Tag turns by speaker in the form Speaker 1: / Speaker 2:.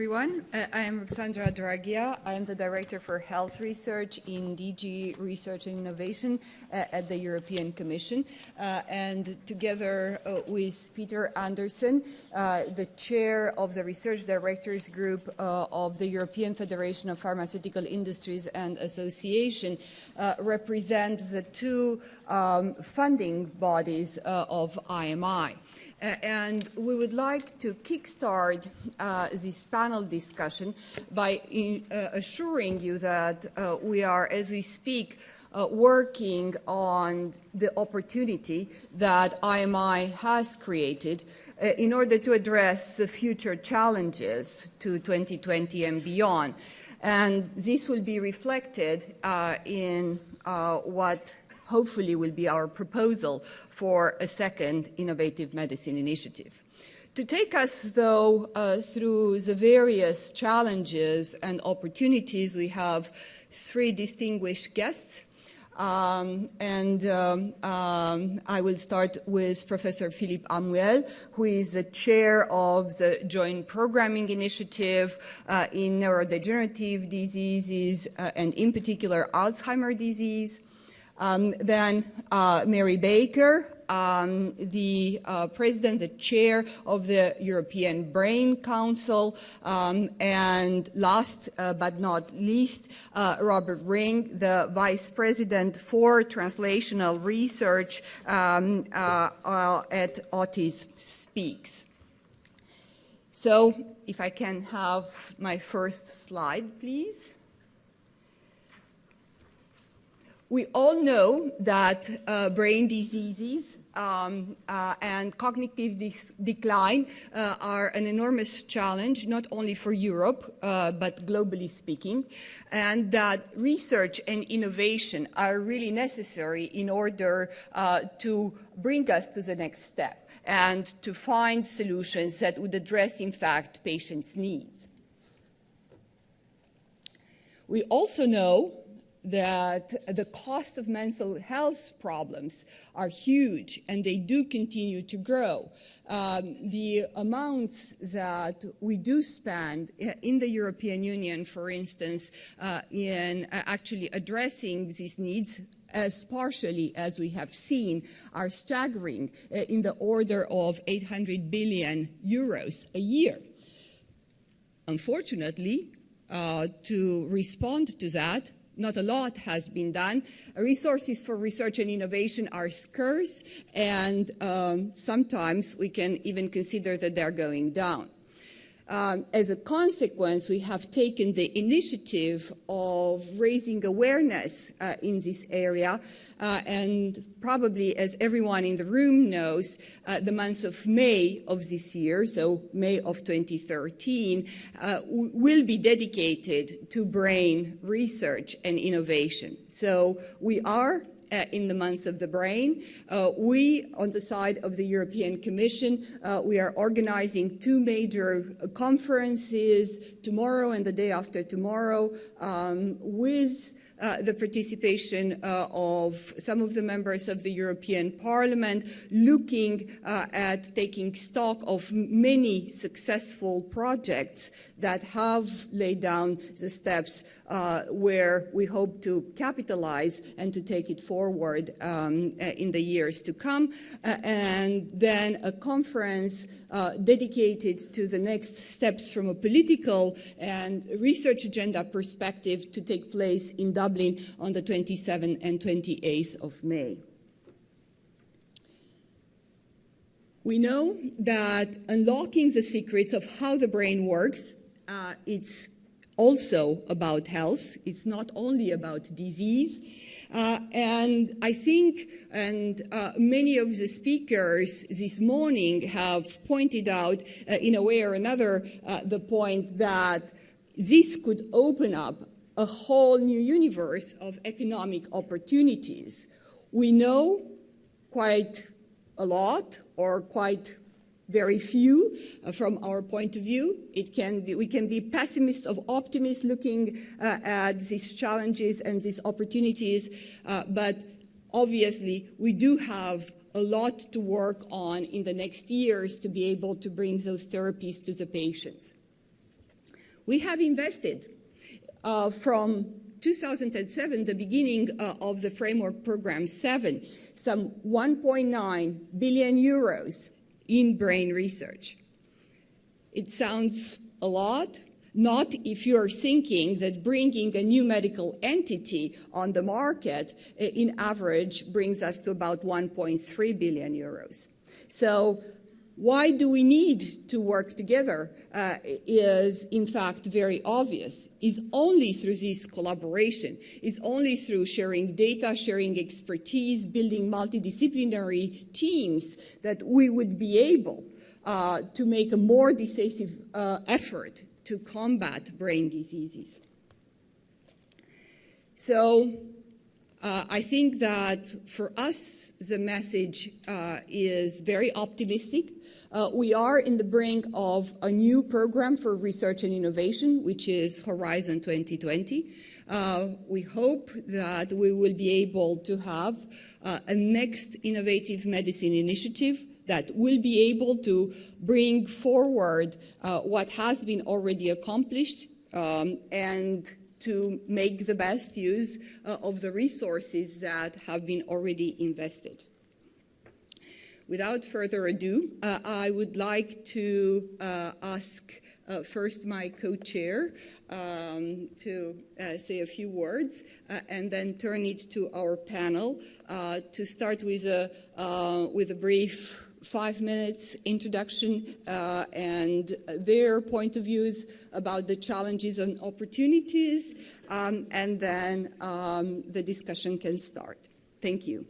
Speaker 1: Everyone, I am Ruxandra Draghia. I am the Director for Health Research in DG Research and Innovation at the European Commission. And together with Peter Anderson, the Chair of the Research Directors Group of the European Federation of Pharmaceutical Industries and Association, represent the two funding bodies of IMI. And we would like to kickstart this panel discussion by assuring you that we are, as we speak, working on the opportunity that IMI has created in order to address the future challenges to 2020 and beyond. And this will be reflected in what hopefully will be our proposal for a second innovative medicine initiative. To take us, though, through the various challenges and opportunities, we have three distinguished guests. I will start with Professor Philippe Amuel, who is the chair of the Joint Programming Initiative in neurodegenerative diseases and in particular Alzheimer's disease. Then Mary Baker, the president, the chair of the European Brain Council, and last but not least, Robert Ring, the vice president for translational research at Otis Speaks. So if I can have my first slide, please. We all know that brain diseases and cognitive decline are an enormous challenge, not only for Europe, but globally speaking, and that research and innovation are really necessary in order to bring us to the next step and to find solutions that would address, in fact, patients' needs. We also know that the cost of mental health problems are huge, and they do continue to grow. The amounts that we do spend in the European Union, for instance, in actually addressing these needs, as partially as we have seen, are staggering, in the order of 800 billion euros a year. Unfortunately, to respond to that, not a lot has been done. Resources for research and innovation are scarce, and sometimes we can even consider that they're going down. As a consequence, we have taken the initiative of raising awareness in this area, and probably, as everyone in the room knows, the month of May of this year, so May of 2013, will be dedicated to brain research and innovation. So we are in the month of the brain. We, on the side of the European Commission, we are organizing two major conferences tomorrow and the day after tomorrow with the participation of some of the members of the European Parliament, looking at taking stock of many successful projects that have laid down the steps where we hope to capitalize and to take it forward in the years to come. And then a conference dedicated to the next steps from a political and research agenda perspective to take place in Dublin on the 27th and 28th of May. We know that unlocking the secrets of how the brain works, it's also about health. It's not only about disease. And I think, and many of the speakers this morning have pointed out, in a way or another, the point that this could open up a whole new universe of economic opportunities. We know quite a lot, or quite very few from our point of view. We can be pessimists or optimists looking at these challenges and these opportunities, but obviously we do have a lot to work on in the next years to be able to bring those therapies to the patients. We have invested from 2007, the beginning of the Framework Program 7, some 1.9 billion euros in brain research. It sounds a lot, not if you're thinking that bringing a new medical entity on the market, in average, brings us to about 1.3 billion euros. So why do we need to work together is, in fact, very obvious. Is only through this collaboration, is only through sharing data, sharing expertise, building multidisciplinary teams that we would be able to make a more decisive effort to combat brain diseases. So I think that for us, the message is very optimistic. We are in the brink of a new program for research and innovation, which is Horizon 2020. We hope that we will be able to have a next innovative medicine initiative that will be able to bring forward what has been already accomplished and to make the best use of the resources that have been already invested. Without further ado, I would like to ask first my co-chair to say a few words and then turn it to our panel to start with a brief 5 minutes introduction and their point of views about the challenges and opportunities, and then the discussion can start. Thank you.